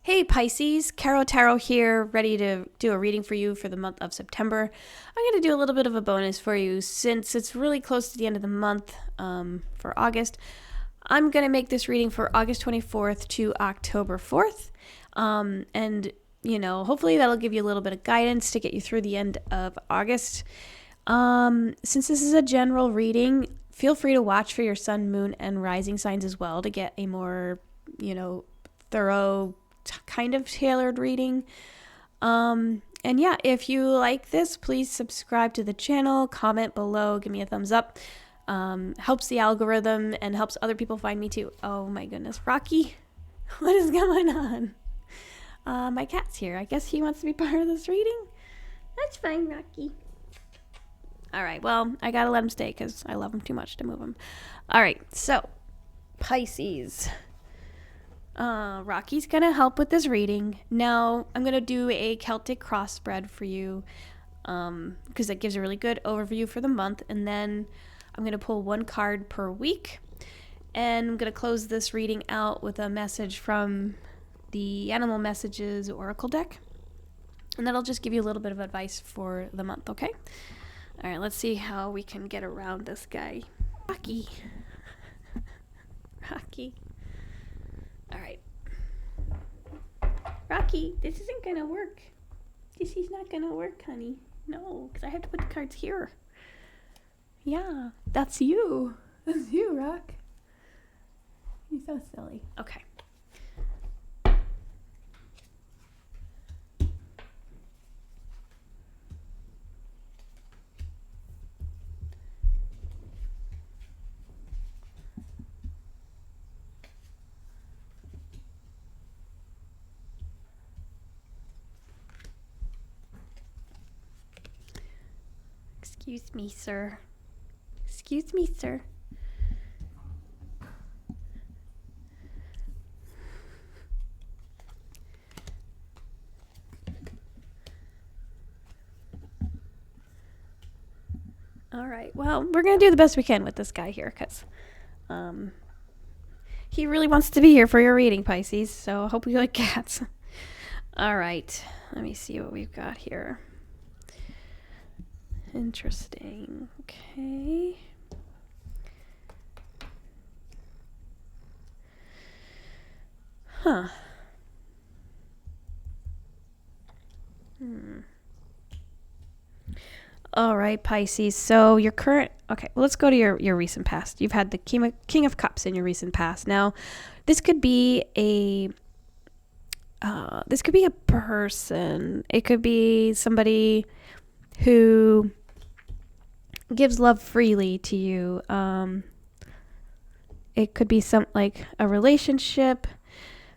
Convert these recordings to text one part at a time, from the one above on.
Hey Pisces, Caro Tarot here, ready to do a reading for you for the month of September. I'm going to do a little bit of a bonus for you since it's really close to the end of the month for August. I'm going to make this reading for August 24th to October 4th. Hopefully that'll give you a little bit of guidance to get you through the end of August. Since this is a general reading, feel free to watch for your sun, moon, and rising signs as well to get a more, thorough kind of tailored reading. If you like this, please subscribe to the channel, comment below, give me a thumbs up. Helps the algorithm and helps other people find me too. Oh my goodness, Rocky, what is going on? My cat's here. I guess he wants to be part of this reading. That's fine, Rocky. All right, well, I gotta let him stay because I love him too much to move him. All right, so Pisces. Rocky's gonna help with this reading. Now I'm gonna do a Celtic cross spread for you because that gives a really good overview for the month, and then I'm gonna pull one card per week, and I'm gonna close this reading out with a message from the Animal Messages Oracle deck, and that'll just give you a little bit of advice for the month. Okay, all right, let's see how we can get around this guy. Rocky. All right. Rocky, this isn't going to work. This is not going to work, honey. No, because I have to put the cards here. Yeah, that's you. That's you, Rock. You're so silly. Okay. Excuse me, sir. Excuse me, sir. All right. Well, we're going to do the best we can with this guy here because he really wants to be here for your reading, Pisces. So I hope you like cats. All right. Let me see what we've got here. Interesting. Okay. Huh. All right, Pisces. So your current... Okay, well, let's go to your recent past. You've had the King of Cups in your recent past. Now, this could be a person. It could be somebody who gives love freely to you. It could be a relationship,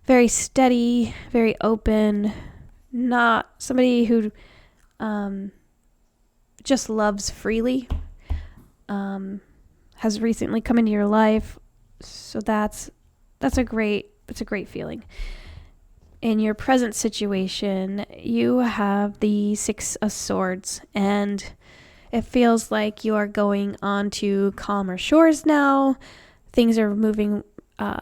very steady, very open, not somebody who just loves freely, has recently come into your life. So that's a great feeling. In your present situation, you have the Six of Swords, and it feels like you are going on to calmer shores now. Things are moving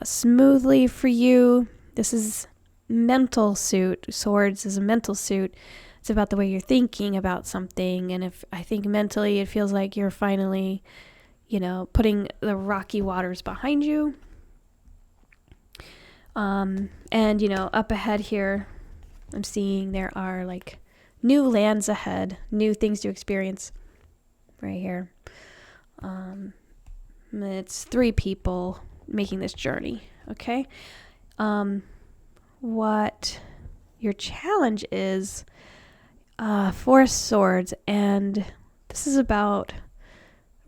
smoothly for you. This is mental suit. Swords is a mental suit. It's about the way you're thinking about something. And if I think mentally, it feels like you're finally, putting the rocky waters behind you. Up ahead here, I'm seeing there are new lands ahead, new things to experience. Right here. It's 3 people making this journey, okay? What your challenge is, 4 swords, and this is about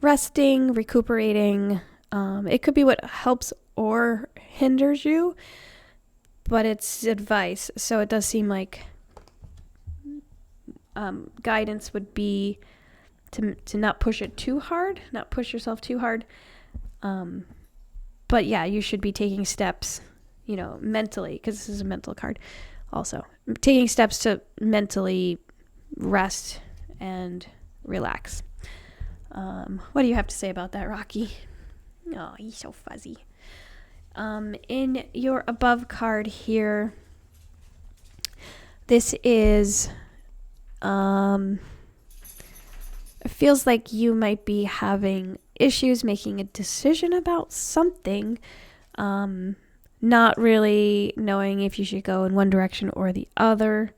resting, recuperating. It could be what helps or hinders you, but it's advice, so it does seem like guidance would be to not push it too hard, not push yourself too hard. But yeah, you should be taking steps, mentally, because this is a mental card also. Taking steps to mentally rest and relax. What do you have to say about that, Rocky? Oh, he's so fuzzy. In your above card here, This is, it feels like you might be having issues making a decision about something, not really knowing if you should go in one direction or the other.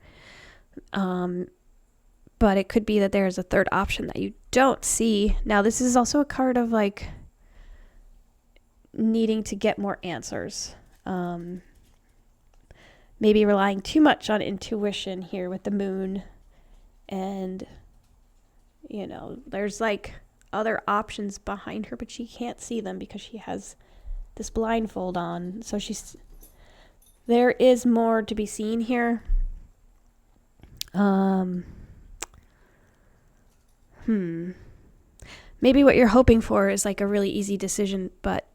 But it could be that there's a third option that you don't see. Now, this is also a card of like needing to get more answers. Maybe relying too much on intuition here with the moon. And, you know, there's like other options behind her, but she can't see them because she has this blindfold on. So there is more to be seen here. Maybe what you're hoping for is like a really easy decision, but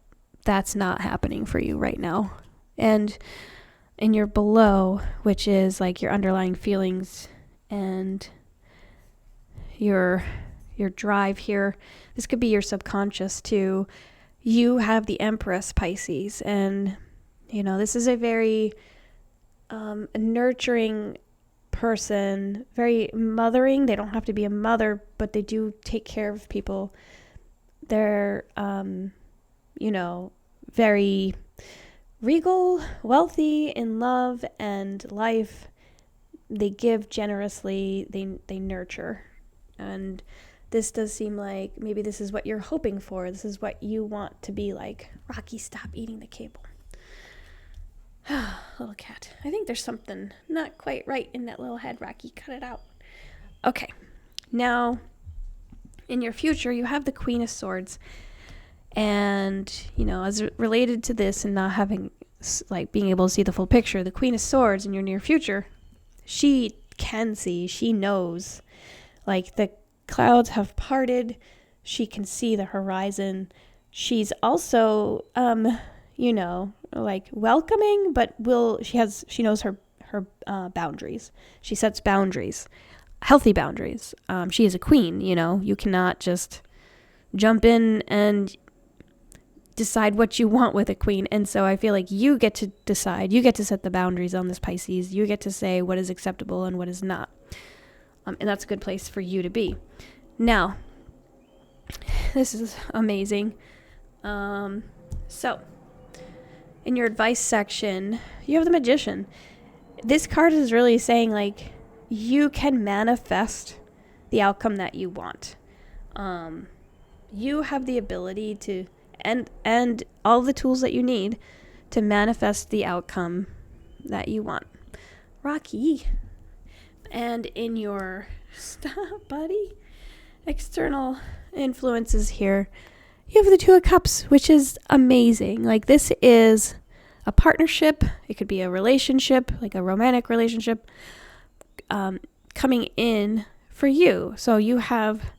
that's not happening for you right now. And in your below, which is like your underlying feelings and your drive here, this could be your subconscious too. You have the Empress, Pisces, and you know, this is a very nurturing person, very mothering. They don't have to be a mother, but they do take care of people. They're you know, very regal, wealthy, in love and life. They give generously, they nurture. And this does seem like maybe this is what you're hoping for. This is what you want to be like. Rocky, stop eating the cable. Little cat. I think there's something not quite right in that little head, Rocky. Cut it out. Okay. Now, in your future, you have the Queen of Swords. And, you know, as related to this and not having, like, being able to see the full picture, the Queen of Swords in your near future, she can see, she knows. Like, the clouds have parted. She can see the horizon. She's also, you know, like welcoming, but she knows her boundaries. She sets boundaries, healthy boundaries. She is a queen, you know. You cannot just jump in and decide what you want with a queen. And so I feel like you get to decide. You get to set the boundaries on this Pisces. You get to say what is acceptable and what is not. And that's a good place for you to be. Now, this is amazing. So, in your advice section, you have the Magician. This card is really saying, like, you can manifest the outcome that you want. You have the ability to, and all the tools that you need to manifest the outcome that you want. Rocky. And in your, stop, buddy, external influences here, you have the Two of Cups, which is amazing. Like, this is a partnership. It could be a relationship, like a romantic relationship, coming in for you. So you have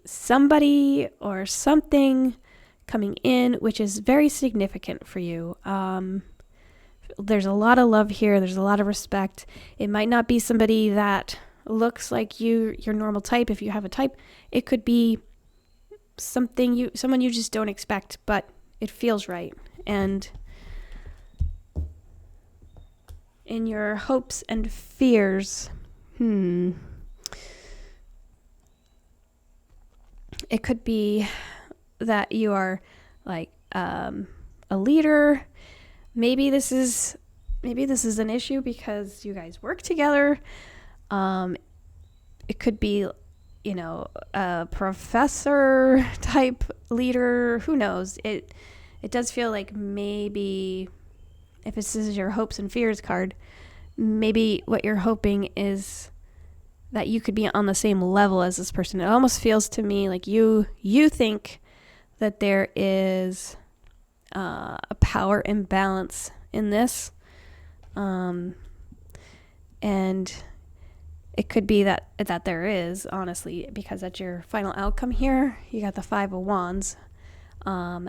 somebody or something coming in, which is very significant for you. There's a lot of love here. There's a lot of respect. It might not be somebody that looks like your normal type. If you have a type, it could be someone you just don't expect, but it feels right. And in your hopes and fears, it could be that you are like a leader. Maybe this is an issue because you guys work together. It could be, you know, a professor type leader. Who knows? It does feel like maybe if this is your hopes and fears card, maybe what you're hoping is that you could be on the same level as this person. It almost feels to me like you think that there is a power imbalance in this. And it could be that there is, honestly, because that's your final outcome here. You got the Five of Wands.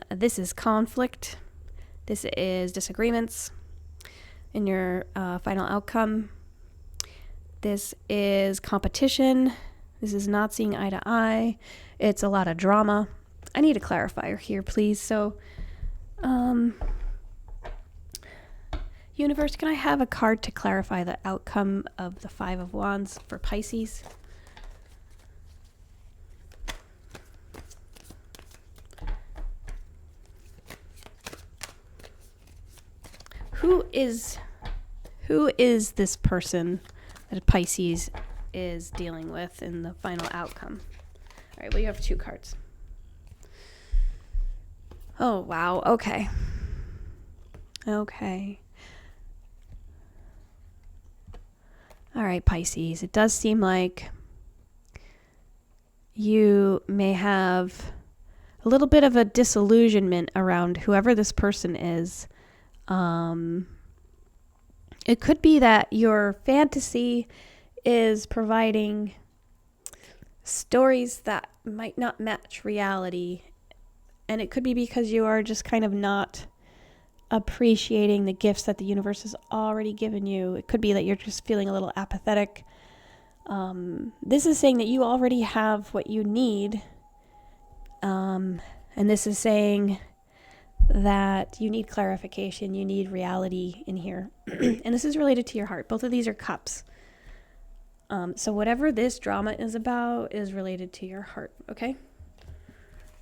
This is conflict. This is disagreements in your final outcome. This is competition. This is not seeing eye to eye. It's a lot of drama. I need a clarifier here, please. So, you Universe, can I have a card to clarify the outcome of the Five of Wands for Pisces? Who is this person that Pisces is dealing with in the final outcome? All right, well, you have 2 cards. Oh, wow. Okay. All right, Pisces. It does seem like you may have a little bit of a disillusionment around whoever this person is. It could be that your fantasy is providing stories that might not match reality. And it could be because you are just kind of not appreciating the gifts that the universe has already given you. It could be that you're just feeling a little apathetic. This is saying that you already have what you need. And this is saying that you need clarification, you need reality in here. And this is related to your heart. Both of these are cups. So whatever this drama is about is related to your heart, okay?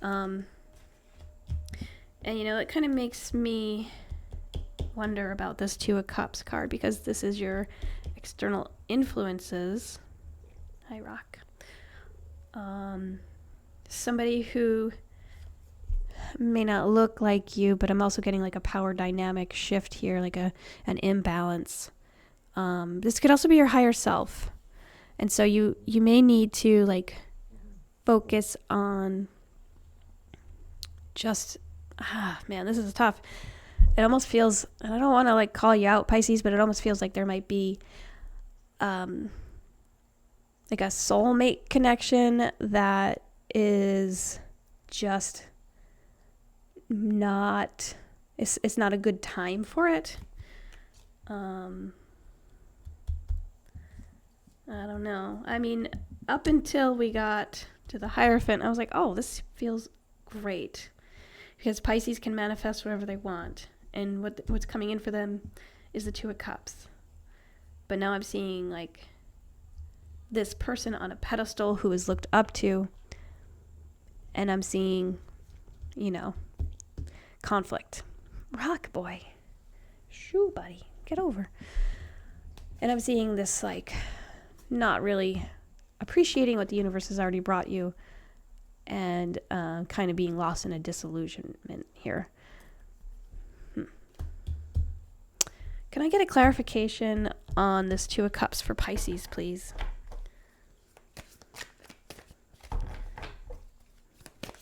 And it kind of makes me wonder about this 2 of Cups card, because this is your external influences. Hi, Rock. Somebody who may not look like you, but I'm also getting like a power dynamic shift here, like an imbalance. This could also be your higher self. And so you may need to like focus on just, man, this is tough. It almost feels, and I don't want to like call you out, Pisces, but it almost feels like there might be like a soulmate connection that is just not, it's not a good time for it. I don't know. I mean, up until we got to the Hierophant, I was like, oh, this feels great. Because Pisces can manifest whatever they want. And what's coming in for them is the 2 of Cups. But now I'm seeing like this person on a pedestal who is looked up to. And I'm seeing, conflict. Rock boy. Shoo, buddy. Get over. And I'm seeing this like not really appreciating what the universe has already brought you, and kind of being lost in a disillusionment here. Can I get a clarification on this 2 of Cups for Pisces, please?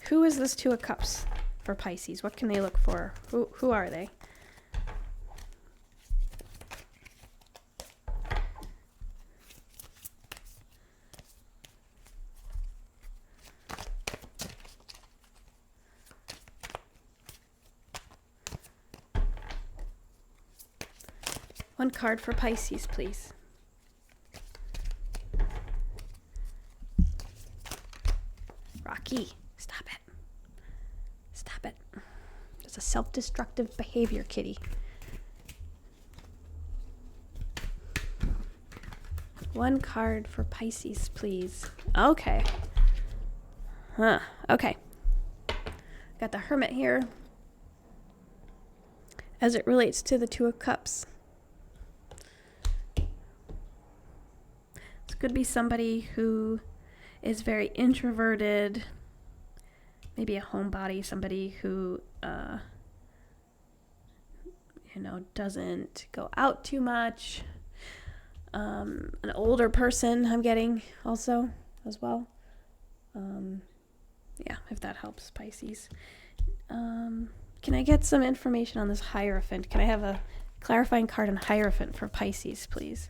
Who is this 2 of Cups for Pisces? What can they look for? Who are they? One card for Pisces, please. Rocky, stop it. Stop it. It's a self-destructive behavior, kitty. One card for Pisces, please. Okay. Okay. Got the Hermit here. As it relates to the 2 of Cups. Could be somebody who is very introverted, maybe a homebody, somebody who, doesn't go out too much. An older person I'm getting also as well. If that helps, Pisces. Can I get some information on this Hierophant? Can I have a clarifying card on Hierophant for Pisces, please?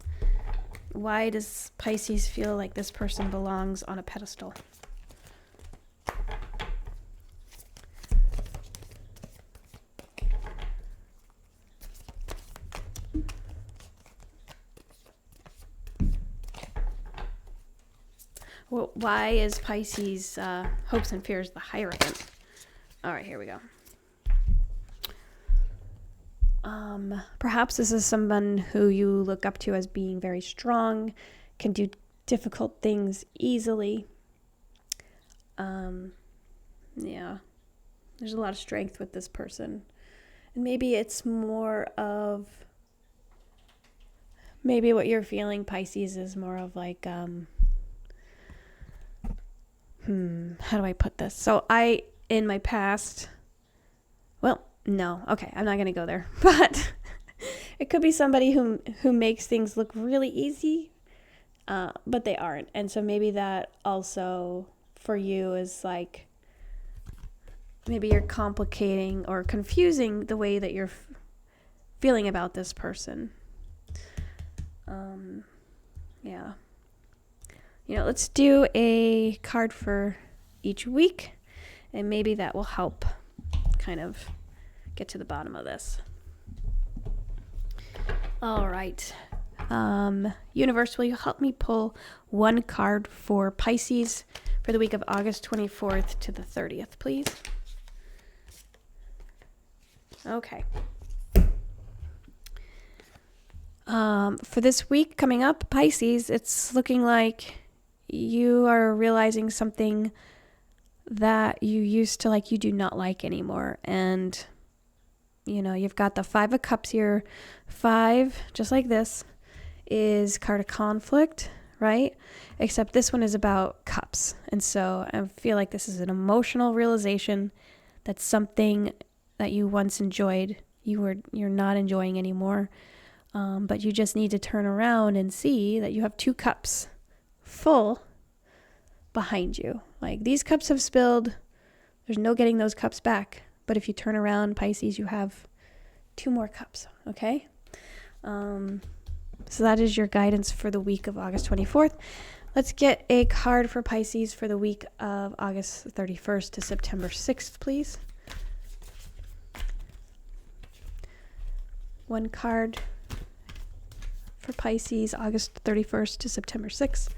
Why does Pisces feel like this person belongs on a pedestal? Well, why is Pisces hopes and fears the Hierophant? All right, here we go. Perhaps this is someone who you look up to as being very strong, can do difficult things easily. Yeah, there's a lot of strength with this person. And maybe it's more of, maybe what you're feeling, Pisces, is more of like, how do I put this? So in my past, well, no, okay, I'm not going to go there. But it could be somebody who makes things look really easy, but they aren't. And so maybe that also for you is like, maybe you're complicating or confusing the way that you're feeling about this person. Yeah. Let's do a card for each week, and maybe that will help kind of get to the bottom of this. All right. Universe, will you help me pull one card for Pisces for the week of August 24th to the 30th, please? Okay. For this week coming up, Pisces, it's looking like you are realizing something that you used to like, you do not like anymore. And, you've got the 5 of Cups here. 5, just like this, is card of conflict, right? Except this one is about cups. And so I feel like this is an emotional realization that something that you once enjoyed, you're not enjoying anymore. But you just need to turn around and see that you have 2 cups full behind you. Like, these cups have spilled. There's no getting those cups back. But if you turn around, Pisces, you have 2 more cups, okay? So that is your guidance for the week of August 24th. Let's get a card for Pisces for the week of August 31st to September 6th, please. One card for Pisces, August 31st to September 6th.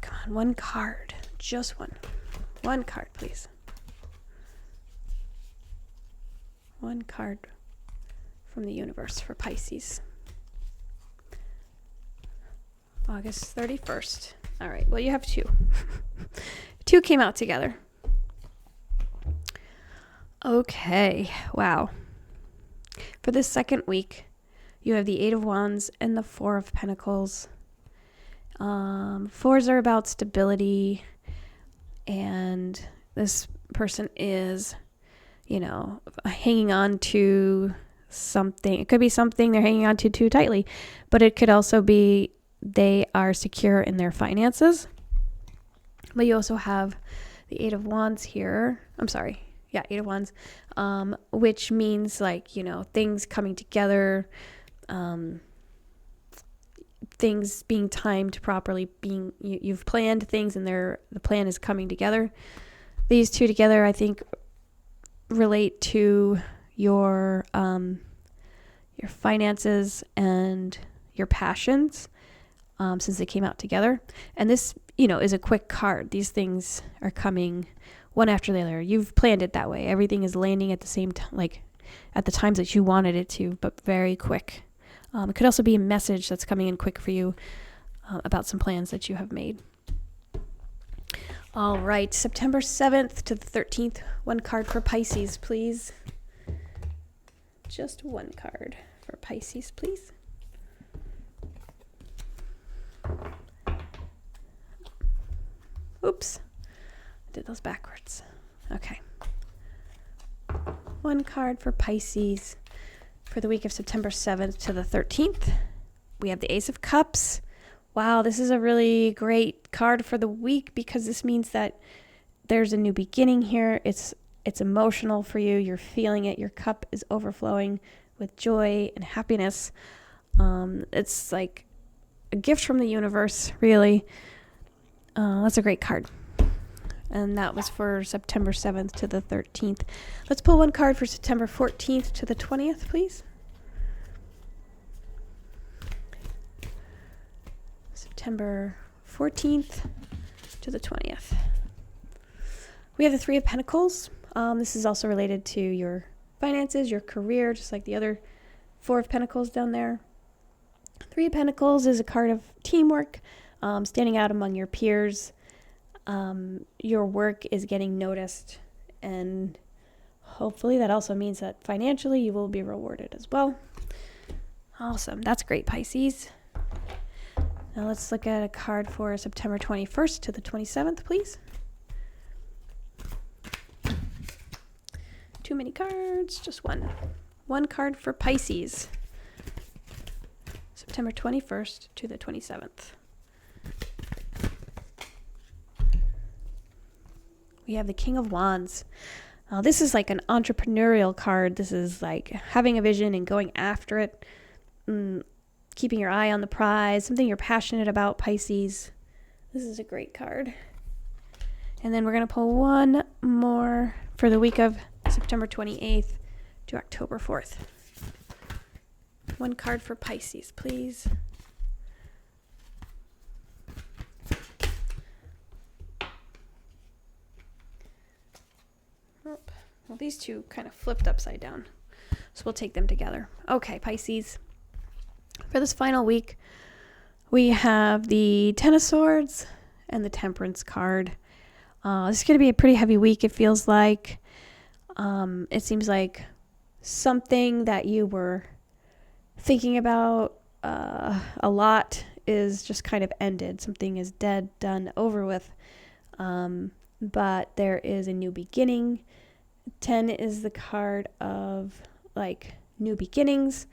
Come on, one card. Just one. One card, please. One card from the universe for Pisces. August 31st. All right. Well, you have 2. 2 came out together. Okay. Wow. For this second week, you have the 8 of Wands and the 4 of Pentacles. 4s are about stability, and this person is, hanging on to something. It could be something they're hanging on to too tightly, but it could also be they are secure in their finances. But you also have the 8 of Wands here. I'm sorry. Yeah, 8 of Wands, which means things coming together, things being timed properly, you've planned things and the plan is coming together. These 2 together, I think, relate to your finances and your passions, since they came out together. And this, is a quick card. These things are coming one after the other. You've planned it that way. Everything is landing at the same time, like at the times that you wanted it to, but very quick. It could also be a message that's coming in quick for you about some plans that you have made. All right, September 7th to the 13th. One card for Pisces, please. Just one card for Pisces, please. Oops, I did those backwards. Okay. One card for Pisces for the week of September 7th to the 13th. We have the Ace of Cups. Wow, this is a really great card for the week because this means that there's a new beginning here. It's emotional for you. You're feeling it. Your cup is overflowing with joy and happiness. It's like a gift from the universe, really. That's a great card. And that was for September 7th to the 13th. Let's pull one card for September 14th to the 20th, please. September 14th to the 20th. We have the Three of Pentacles. This is also related to your finances, your career, just like the other Four of Pentacles down there. Three of Pentacles is a card of teamwork, standing out among your peers. Your work is getting noticed, and hopefully that also means that financially you will be rewarded as well. Awesome. That's great, Pisces. Now let's look at a card for September 21st to the 27th, please. Too many cards, just one. One card for Pisces. September 21st to the 27th. We have the King of Wands. This is like an entrepreneurial card. This is like having a vision and going after it. Keeping your eye on the prize. Something you're passionate about, Pisces. This is a great card. And then we're going to pull one more for the week of September 28th to October 4th. One card for Pisces, please. Well, these two kind of flipped upside down, so we'll take them together. Okay, Pisces. For this final week, we have the Ten of Swords and the Temperance card. This is going to be a pretty heavy week, it feels like. It seems like something that you were thinking about a lot is just kind of ended. Something is dead, done, over with. But there is a new beginning. 10 is the card of like new beginnings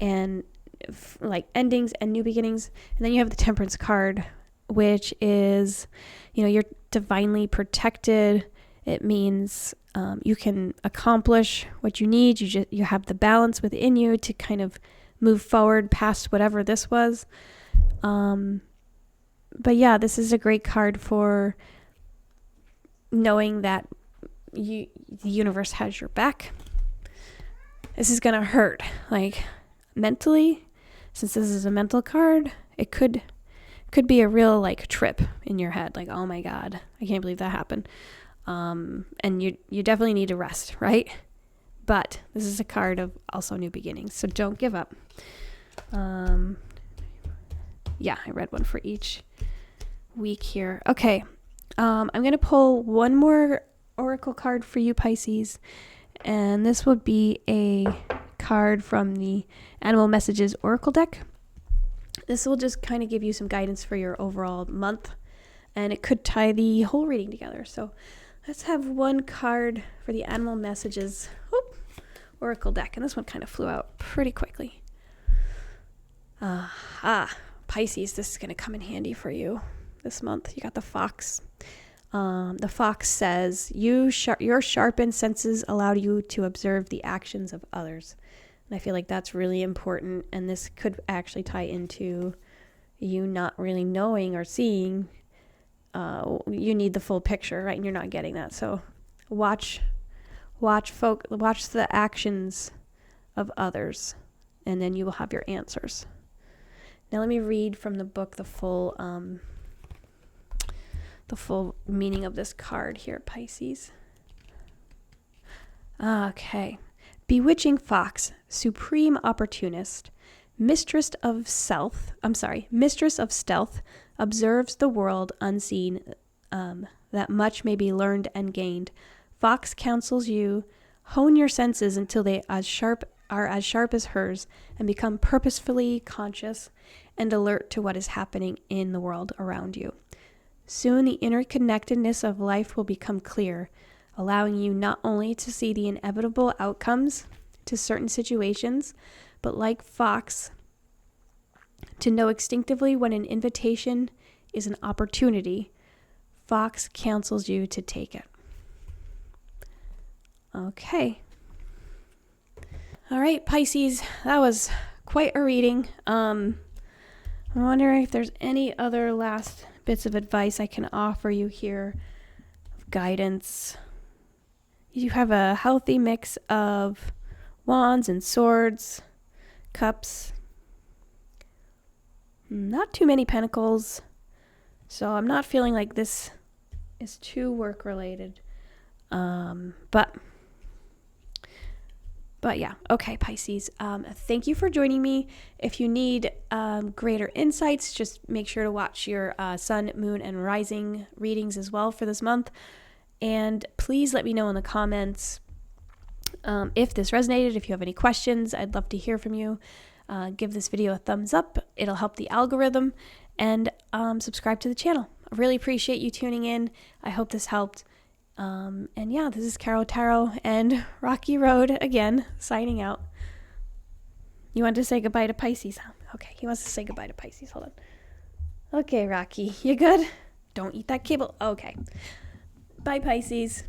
and like endings and new beginnings. And then you have the Temperance card, which is, you're divinely protected. It means you can accomplish what you need. You have the balance within you to kind of move forward past whatever this was. But yeah, this is a great card for knowing that the universe has your back. This is gonna hurt, like mentally, since this is a mental card. It could be a real like trip in your head, like, oh my God, I can't believe that happened. And you definitely need to rest, right? But this is a card of also new beginnings, so don't give up. Yeah, I read one for each week here. Okay, I'm gonna pull one more oracle card for you, Pisces, and this would be a card from the Animal Messages Oracle deck. This will just kind of give you some guidance for your overall month, and it could tie the whole reading together. So let's have one card for the Animal Messages Oracle deck, and this one kind of flew out pretty quickly. Pisces, this is going to come in handy for you this month. You got the Fox. The Fox says, your sharpened senses allow you to observe the actions of others. And I feel like that's really important, and this could actually tie into you not really knowing or seeing. You need the full picture, right? And you're not getting that. So watch the actions of others, and then you will have your answers. Now let me read from the book the full meaning of this card here, Pisces. Okay. Bewitching fox, supreme opportunist, mistress of stealth, observes the world unseen, that much may be learned and gained. Fox counsels you, hone your senses until they are as sharp as hers, and become purposefully conscious and alert to what is happening in the world around you. Soon the interconnectedness of life will become clear, allowing you not only to see the inevitable outcomes to certain situations, but like Fox, to know instinctively when an invitation is an opportunity. Fox counsels you to take it. Okay. All right, Pisces, that was quite a reading. I'm wondering if there's any other last bits of advice I can offer you here, guidance. You have a healthy mix of wands and swords, cups, Not too many pentacles. So I'm not feeling like this is too work related. But yeah, okay, Pisces. Thank you for joining me. If you need greater insights, just make sure to watch your sun, moon, and rising readings as well for this month. And please let me know in the comments if this resonated, if you have any questions. I'd love to hear from you. Give this video a thumbs up. It'll help the algorithm. And subscribe to the channel. I really appreciate you tuning in. I hope this helped. And yeah, this is Carol Tarot and Rocky Road again, signing out. You want to say goodbye to Pisces, huh? Okay, he wants to say goodbye to Pisces. Hold on. Okay, Rocky, you good? Don't eat that cable. Okay. Bye, Pisces.